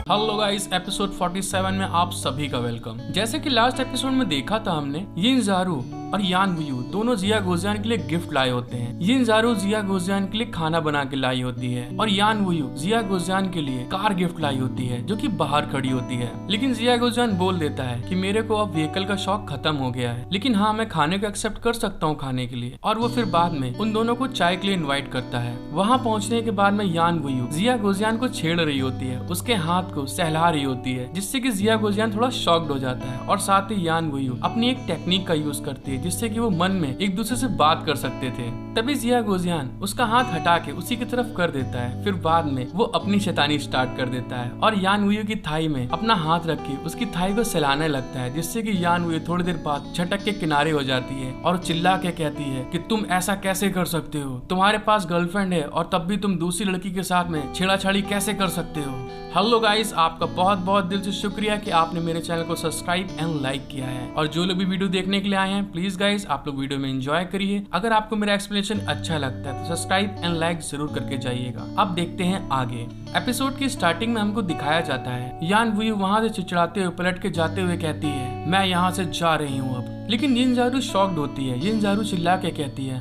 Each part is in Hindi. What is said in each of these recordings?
हेलो गाइस, एपिसोड 47 में आप सभी का वेलकम। जैसे कि लास्ट एपिसोड में देखा था हमने, यिन ज़ारू और यान वुयू दोनों जिया गोजियान के लिए गिफ्ट लाए होते हैं। यिन ज़ारू जिया गोजियान के लिए खाना बना के लाई होती है और यान वुयू जिया गोजियान के लिए कार गिफ्ट लाई होती है जो कि बाहर खड़ी होती है। लेकिन जिया गोजियान बोल देता है कि मेरे को अब व्हीकल का शौक खत्म हो गया है, लेकिन हाँ मैं खाने को एक्सेप्ट कर सकता हूँ खाने के लिए। और वो फिर बाद में उन दोनों को चाय के लिए इन्वाइट करता है। वहाँ पहुँचने के बाद में यान वुयू जिया गोजियान को छेड़ रही होती है, उसके हाथ को सहला रही होती है, जिससे कि जिया गोजियान थोड़ा शॉक्ड हो जाता है। और साथ ही यान वुयू अपनी एक टेक्निक का यूज करती है जिससे कि वो मन में एक दूसरे से बात कर सकते थे। तभी जिया गोजियान उसका हाथ हटा के उसी की तरफ कर देता है। फिर बाद में वो अपनी शैतानी स्टार्ट कर देता है और यान वुयू की थाई में अपना हाथ रख के उसकी थाई को सहलाने लगता है, जिससे कि यान वुयू थोड़ी देर बाद झटक के किनारे हो जाती है और चिल्ला के कहती है कि तुम ऐसा कैसे कर सकते हो, तुम्हारे पास गर्लफ्रेंड है और तब भी तुम दूसरी लड़की के साथ में छेड़ाछाड़ी कैसे कर सकते हो। हेलो गाइस, आपका बहुत बहुत दिल से शुक्रिया कि आपने मेरे चैनल को सब्सक्राइब एंड लाइक किया है। और जो लोग भी वीडियो देखने के लिए आए हैं, प्लीज गाइस आप लोग वीडियो में एंजॉय करिए। अगर आपको मेरा एक्सप्लेनेशन अच्छा लगता है तो सब्सक्राइब एंड लाइक जरूर करके जाइएगा। अब देखते हैं आगे। एपिसोड की स्टार्टिंग में हमको दिखाया जाता है यान वुयू वहाँ से चिड़चिड़ाते हुए पलट के जाते हुए कहती है मैं यहाँ से जा रही हूँ अब। लेकिन यिन ज़ारू शॉक्ड होती है। यिन ज़ारू चिल्ला के कहती है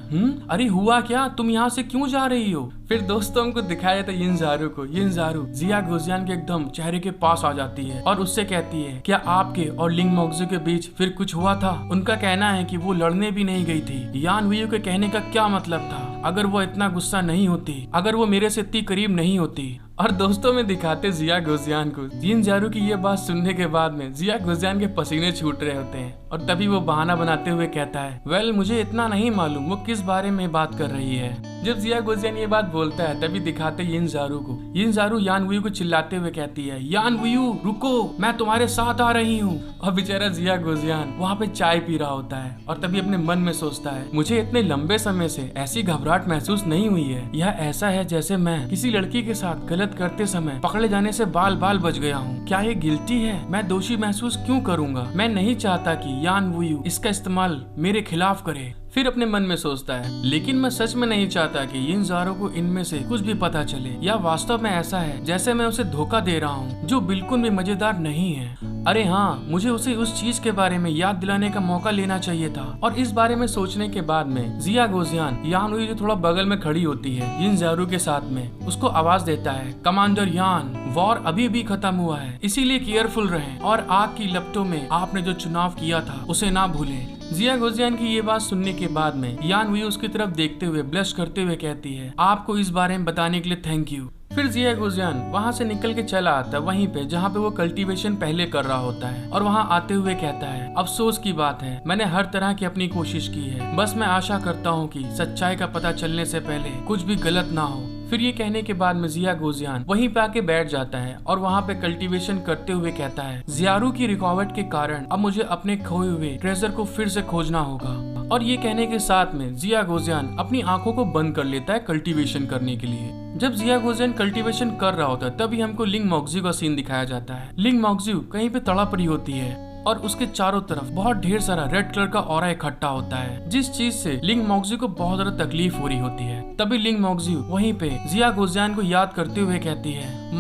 अरे हुआ क्या, तुम यहाँ से क्यों जा रही हो। फिर दोस्तों हमको दिखाया जाता है यिन ज़ारू को। यिन ज़ारू जिया गोजियान के एकदम चेहरे के पास आ जाती है और उससे कहती है क्या आपके और लिंग मोक्जू के बीच फिर कुछ हुआ था। उनका कहना है कि वो लड़ने भी नहीं गई थी। यान वुयू के कहने का क्या मतलब था, अगर वो इतना गुस्सा नहीं होती, अगर वो मेरे से इतनी करीब नहीं होती। और दोस्तों में दिखाते जिया गोजियान को। यिन ज़ारू की ये बात सुनने के बाद में जिया गोजियान के पसीने छूट रहे होते हैं और तभी वो बहाना बनाते हुए कहता है वेल मुझे इतना नहीं मालूम वो किस बारे में बात कर रही है। जब जिया गोजियान ये बात बोलता है तभी दिखाते यिन ज़ारू को। यिन ज़ारू यान वुयू को चिल्लाते हुए कहती है यान वुयू रुको, मैं तुम्हारे साथ आ रही हूँ। और बेचारा जिया गोजियान वहाँ पे चाय पी रहा होता है और तभी अपने मन में सोचता है मुझे इतने लंबे समय से ऐसी घबराहट महसूस नहीं हुई है। यह ऐसा है जैसे मैं किसी लड़की के साथ गलत करते समय पकड़े जाने से बाल बाल बच गया हूँ। क्या ये गिल्टी है? मैं दोषी महसूस क्यों करूँगा? मैं नहीं चाहता कि यान वुयू इसका इस्तेमाल मेरे खिलाफ करे। फिर अपने मन में सोचता है लेकिन मैं सच में नहीं चाहता कि यिन ज़ारू को इनमें से कुछ भी पता चले, या वास्तव में ऐसा है जैसे मैं उसे धोखा दे रहा हूँ जो बिल्कुल भी मजेदार नहीं है। अरे हाँ, मुझे उसे उस चीज के बारे में याद दिलाने का मौका लेना चाहिए था। और इस बारे में सोचने के बाद में जिया गोजियान यान वुयू जो थोड़ा बगल में खड़ी होती है यिन ज़ारू के साथ में, उसको आवाज देता है कमांडर यान, वॉर अभी भी खत्म हुआ है, इसीलिए केयरफुल रहें और आग की लपटों में आपने जो चुनाव किया था उसे ना भूलें। जिया गोजियान की ये बात सुनने के बाद में यान वुयू उसकी तरफ देखते हुए ब्लश करते हुए कहती है आपको इस बारे में बताने के लिए थैंक यू। फिर जिया गोजियान वहाँ से निकल के चला आता है वहीं पे जहाँ पे वो कल्टीवेशन पहले कर रहा होता है और वहाँ आते हुए कहता है अफसोस की बात है, मैंने हर तरह की अपनी कोशिश की है, बस मैं आशा करता हूँ कि सच्चाई का पता चलने से पहले कुछ भी गलत ना हो। फिर ये कहने के बाद में जिया गोजियान वहीं पे आके बैठ जाता है और वहाँ पे कल्टीवेशन करते हुए कहता है ज़ारू की रुकावट के कारण अब मुझे अपने खोए हुए ट्रेजर को फिर से खोजना होगा। और ये कहने के साथ में जिया गोजियान अपनी आंखों को बंद कर लेता है कल्टीवेशन करने के लिए। जब जिया गोजियान कल्टीवेशन कर रहा होता है तभी हमको लिंग मोक्जू का सीन दिखाया जाता है। लिंग मोक्जू कहीं पे तड़प रही होती है और उसके चारों तरफ बहुत ढेर सारा रेड कलर का ऑरा इकट्ठा होता है, जिस चीज से लिंग मोक्जू को बहुत ज्यादा तकलीफ हो रही होती है। तभी लिंग मोक्जू वहीं पे जिया गोजियान को याद करते हुए कहती है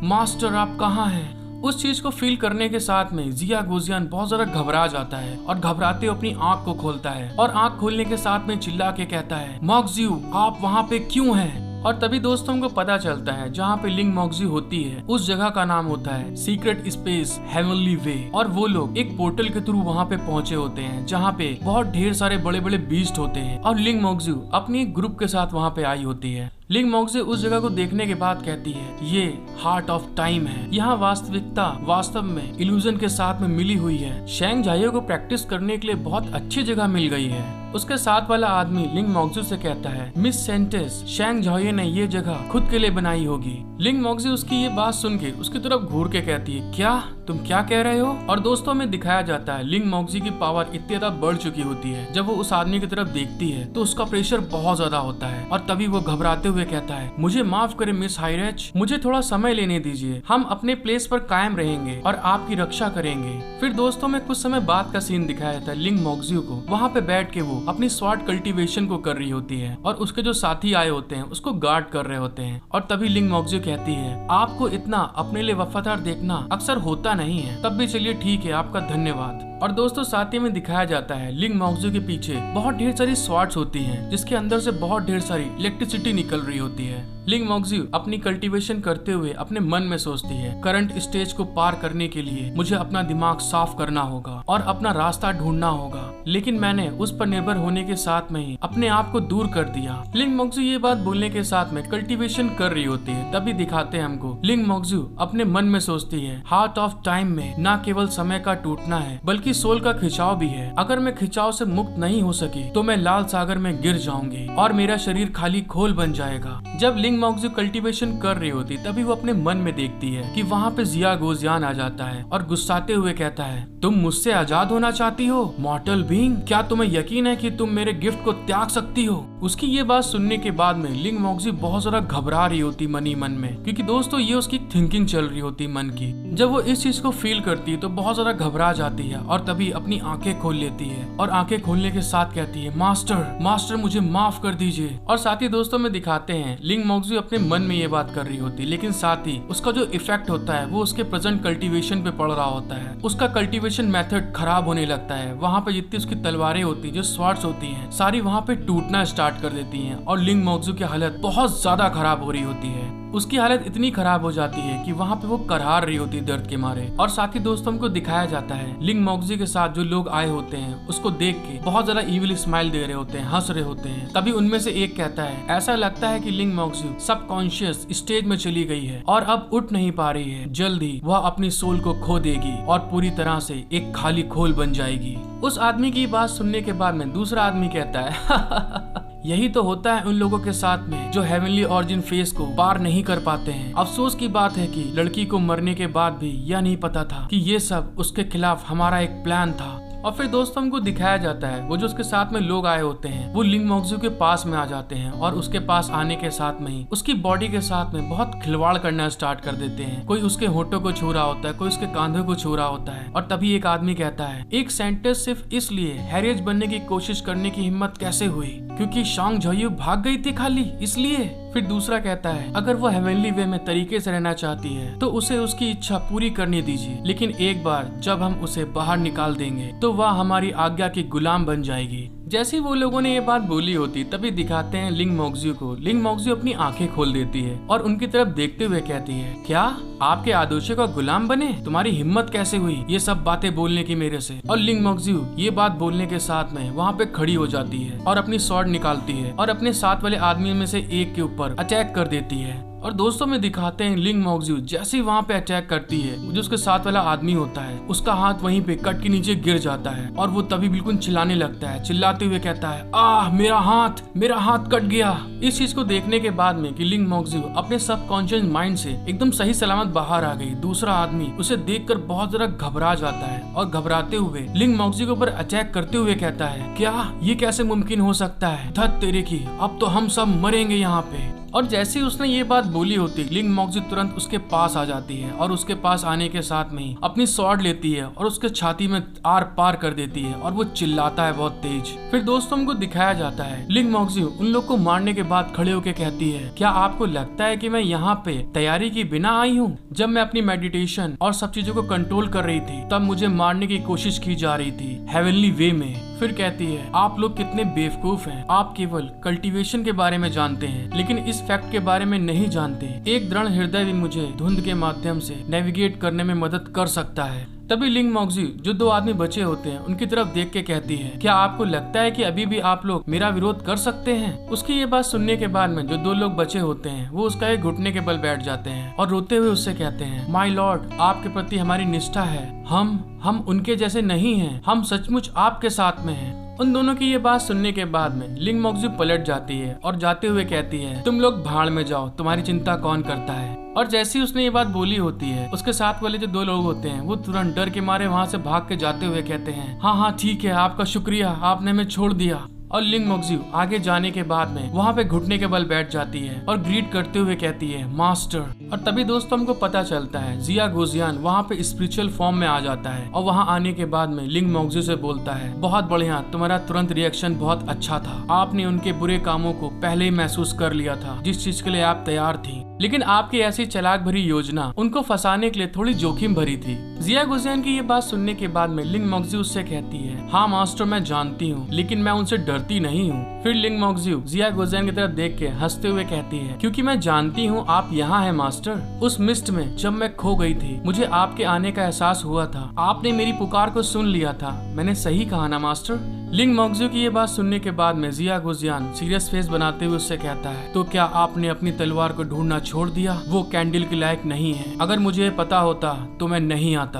मास्टर आप कहाँ हैं। उस चीज को फील करने के साथ में जिया गोजियान बहुत ज्यादा घबरा जाता है और घबराते अपनी आंख को खोलता है और आंख खोलने के साथ में चिल्ला के कहता है मोक्जू आप वहाँ पे क्यों हैं। और तभी दोस्तों को पता चलता है जहाँ पे लिंग मोक्जू होती है उस जगह का नाम होता है सीक्रेट स्पेस हेवनली वे। और वो लोग एक पोर्टल के थ्रू वहाँ पे पहुँचे होते हैं जहाँ पे बहुत ढेर सारे बड़े बड़े बीस्ट होते हैं और लिंग मोक्जू अपनी एक ग्रुप के साथ वहाँ पे आई होती है। लिंग मोक्जू उस जगह को देखने के बाद कहती है ये हार्ट ऑफ टाइम है, यहाँ वास्तविकता वास्तव में इल्यूजन के साथ में मिली हुई है। शैंग झाइयो को प्रैक्टिस करने के लिए बहुत अच्छी जगह मिल गई है। उसके साथ वाला आदमी लिंग मोक्जू से कहता है मिस सेंटेस शैंग झाइयो ने ये जगह खुद के लिए बनाई होगी। लिंग मोक्जू उसकी ये बात सुन के उसकी तरफ घूर के कहती है क्या तुम क्या कह रहे हो? और दोस्तों में दिखाया जाता है लिंग मोक्जी की पावर इतनी ज्यादा बढ़ चुकी होती है, जब वो उस आदमी की तरफ देखती है तो उसका प्रेशर बहुत ज्यादा होता है और तभी वो घबराते हुए कहता है, मुझे माफ करें मिस हाइरेच, मुझे थोड़ा समय लेने दीजिए, हम अपने प्लेस पर कायम रहेंगे और आपकी रक्षा करेंगे। फिर दोस्तों में कुछ समय बाद का सीन दिखाया जाता है लिंग मोक्जी को वहाँ पे बैठ के वो अपनी स्वॉर्ड कल्टीवेशन को कर रही होती है और उसके जो साथी आए होते हैं उसको गार्ड कर रहे होते हैं। और तभी लिंग मोक्जी कहती है, आपको इतना अपने लिए वफादार देखना अक्सर होता नहीं है, तब भी चलिए ठीक है, आपका धन्यवाद। और दोस्तों साथ ही में दिखाया जाता है लिंग मोक्जी के पीछे बहुत ढेर सारी स्वॉर्ड्स होती हैं, जिसके अंदर से बहुत ढेर सारी इलेक्ट्रिसिटी निकल रही होती है। लिंग मोक्जी अपनी कल्टीवेशन करते हुए अपने मन में सोचती है, करंट स्टेज को पार करने के लिए मुझे अपना दिमाग साफ करना होगा और अपना रास्ता ढूंढना होगा, लेकिन मैंने उस पर निर्भर होने के साथ में ही अपने आप को दूर कर दिया। लिंग मोक्जी ये बात बोलने के साथ में कल्टीवेशन कर रही होती है, तभी दिखाते हैं हमको लिंग मोक्जी अपने मन में सोचती है, हार्ट ऑफ टाइम में न केवल समय का टूटना है बल्कि सोल का खिंचाव भी है। अगर मैं खिंचाव से मुक्त नहीं हो सकी तो मैं लाल सागर में गिर जाऊंगी और मेरा शरीर खाली खोल बन जाएगा। जब लिंग मोक्जी कल्टीवेशन कर रही होती तभी वो अपने मन में देखती है कि वहाँ पे जिया गोजियान आ जाता है और गुस्साते हुए कहता है, तुम मुझसे आजाद होना चाहती हो मॉर्टल बीइंग, क्या तुम्हें यकीन है कि तुम मेरे गिफ्ट को त्याग सकती हो? उसकी ये बात सुनने के बाद में लिंग मोक्जी बहुत ज्यादा घबरा रही होती मन ही मन में, क्योंकि दोस्तों ये उसकी थिंकिंग चल रही होती मन की। जब वो इस चीज को फील करती है तो बहुत ज्यादा घबरा जाती है और तभी अपनी आंखें खोल लेती है और आंखें खोलने के साथ कहती है, मास्टर मास्टर मुझे माफ कर दीजिए। और साथ ही दोस्तों में दिखाते हैं लिंग मोक्जी अपने मन में ये बात कर रही होती है, लेकिन साथ ही उसका जो इफेक्ट होता है वो उसके प्रेजेंट कल्टीवेशन पे पड़ रहा होता है। उसका कल्टीवेशन मेथड खराब होने लगता है। वहाँ पे जितनी उसकी तलवारें होती है, जो स्वॉर्ड्स होती हैं, सारी वहाँ पे टूटना स्टार्ट कर देती हैं और लिंग मोक्जी की हालत बहुत ज्यादा खराब हो रही होती है। उसकी हालत इतनी खराब हो जाती है कि वहाँ पे वो करहार रही होती है दर्द के मारे। और साथ ही दोस्तों को दिखाया जाता है लिंग मोक्जी के साथ जो लोग आए होते हैं उसको देख के बहुत ज्यादा इविल स्माइल दे रहे होते हैं, हंस रहे होते हैं। तभी उनमें से एक कहता है, ऐसा लगता है कि लिंग मोक्जी सबकॉन्शियस स्टेज में चली गई है और अब उठ नहीं पा रही है। जल्द ही वह अपनी सोल को खो देगी और पूरी तरह से एक खाली खोल बन जाएगी। उस आदमी की बात सुनने के बाद में दूसरा आदमी कहता है, यही तो होता है उन लोगों के साथ में जो हेवनली ऑरिजिन फेस को पार नहीं कर पाते हैं। अफसोस की बात है कि लड़की को मरने के बाद भी यह नहीं पता था कि ये सब उसके खिलाफ हमारा एक प्लान था। और फिर दोस्तों हमको दिखाया जाता है वो जो उसके साथ में लोग आए होते हैं वो लिंग मोक्जी के पास में आ जाते हैं और उसके पास आने के साथ में ही उसकी बॉडी के साथ में बहुत खिलवाड़ करना स्टार्ट कर देते हैं। कोई उसके होठों को छू रहा होता है, कोई उसके कांधों को छू रहा होता है। और तभी एक आदमी कहता है, एक साइंटिस्ट सिर्फ इसलिए हैरियट बनने की कोशिश करने की हिम्मत कैसे हुई क्योंकि शांग झोयू भाग गई थी खाली इसलिए। फिर दूसरा कहता है, अगर वो हेवनली वे में तरीके से रहना चाहती है तो उसे उसकी इच्छा पूरी करने दीजिए, लेकिन एक बार जब हम उसे बाहर निकाल देंगे तो वह हमारी आज्ञा की गुलाम बन जाएगी। जैसे वो लोगों ने ये बात बोली होती तभी दिखाते हैं लिंग मोक्जी को। लिंग मोक्जी अपनी आंखें खोल देती है और उनकी तरफ देखते हुए कहती है, क्या आपके आदर्शों का गुलाम बने? तुम्हारी हिम्मत कैसे हुई ये सब बातें बोलने की मेरे से? और लिंग मोक्जी ये बात बोलने के साथ में वहाँ पे खड़ी हो जाती है और अपनी स्वॉर्ड निकालती है और अपने साथ वाले आदमियों में से एक के ऊपर अटैक कर देती है। और दोस्तों में दिखाते हैं लिंग मोक्जी जैसे ही वहाँ पे अटैक करती है, जो उसके साथ वाला आदमी होता है उसका हाथ वहीं पे कट के नीचे गिर जाता है और वो तभी बिल्कुल चिल्लाने लगता है, चिल्लाते हुए कहता है, आह मेरा हाथ कट गया। इस चीज को देखने के बाद में कि लिंग मोक्जी अपने सबकॉन्शियस माइंड से एकदम सही सलामत बाहर आ गई, दूसरा आदमी उसे देखकर बहुत जरा घबरा जाता है और घबराते हुए लिंग मोक्जी के ऊपर अटैक करते हुए कहता है, क्या ये कैसे मुमकिन हो सकता है? धत तेरे की, अब तो हम सब मरेंगे यहाँ पे। और जैसे ही उसने ये बात बोली होती लिंग मोक्जी तुरंत उसके पास आ जाती है और उसके पास आने के साथ में ही अपनी स्वॉर्ड लेती है और उसके छाती में आर पार कर देती है और वो चिल्लाता है बहुत तेज। फिर दोस्तों को दिखाया जाता है लिंग मोक्जी उन लोग को मारने के बाद खड़े होकर कहती है, क्या आपको लगता है कि मैं यहाँ पे तैयारी की बिना आई हूँ? जब मैं अपनी मेडिटेशन और सब चीजों को कंट्रोल कर रही थी तब मुझे मारने की कोशिश की जा रही थी हेवनली वे में। फिर कहती है, आप लोग कितने बेवकूफ हैं, आप केवल कल्टीवेशन के बारे में जानते हैं लेकिन इस फैक्ट के बारे में नहीं जानते। एक दृढ़ हृदय भी मुझे धुंध के माध्यम से नेविगेट करने में मदद कर सकता है। तभी लिंग मोक्जी जो दो आदमी बचे होते हैं उनकी तरफ देख के कहती है, क्या आपको लगता है कि अभी भी आप लोग मेरा विरोध कर सकते हैं? उसकी ये बात सुनने के बाद में जो दो लोग बचे होते हैं वो उसका एक घुटने के बल बैठ जाते हैं और रोते हुए उससे कहते हैं, माय लॉर्ड आपके प्रति हमारी निष्ठा है, हम उनके जैसे नहीं हैं, हम सचमुच आपके साथ में हैं। उन दोनों की ये बात सुनने के बाद में लिंग मोक्जू पलट जाती है और जाते हुए कहती है, तुम लोग भाड़ में जाओ, तुम्हारी चिंता कौन करता है। और जैसे ही उसने ये बात बोली होती है, उसके साथ वाले जो 2 लोग होते हैं वो तुरंत डर के मारे वहाँ से भाग के जाते हुए कहते हैं, हाँ ठीक है, आपका शुक्रिया, आपने हमें छोड़ दिया। और लिंग मोक्जू आगे जाने के बाद में वहाँ पे घुटने के बल बैठ जाती है और ग्रीट करते हुए कहती है, मास्टर। और तभी दोस्तों हमको पता चलता है जिया गोजियान वहाँ पे स्पिरिचुअल फॉर्म में आ जाता है और वहाँ आने के बाद में लिंग मोक्जू से बोलता है, बहुत बढ़िया, तुम्हारा तुरंत रिएक्शन बहुत अच्छा था। आपने उनके बुरे कामों को पहले ही महसूस कर लिया था, जिस चीज के लिए आप तैयार थी, लेकिन आपकी ऐसी चालाक भरी योजना उनको फंसाने के लिए थोड़ी जोखिम भरी थी। जिया गोजियान की ये बात सुनने के बाद में लिंग मोक्जू उससे कहती है, हाँ मास्टर, मैं जानती हूँ, लेकिन मैं उनसे डरती नहीं हूँ। फिर लिंग मोक्जू जिया गोजियान की तरफ देख के हंसते हुए कहती है, क्योंकि मैं जानती हूँ आप यहाँ हैं मास्टर। उस मिस्ट में जब मैं खो गई थी, मुझे आपके आने का एहसास हुआ था, आपने मेरी पुकार को सुन लिया था। मैंने सही कहा ना मास्टर। लिंग मोक्जू की ये बात सुनने के बाद में जिया गोजियान सीरियस फेस बनाते हुए उससे कहता है, तो क्या आपने अपनी तलवार को ढूंढना छोड़ दिया? वो कैंडल के लायक नहीं है। अगर मुझे पता होता तो मैं नहीं आता।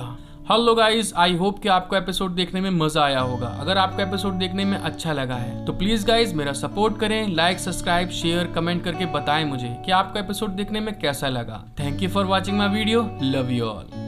हेलो गाइस, आई होप कि आपको एपिसोड देखने में मजा आया होगा। अगर आपको एपिसोड देखने में अच्छा लगा है तो प्लीज गाइस मेरा सपोर्ट करें, लाइक, सब्सक्राइब, शेयर, कमेंट करके बताएं मुझे कि आपको एपिसोड देखने में कैसा लगा। Thank you for watching my video. Love you all.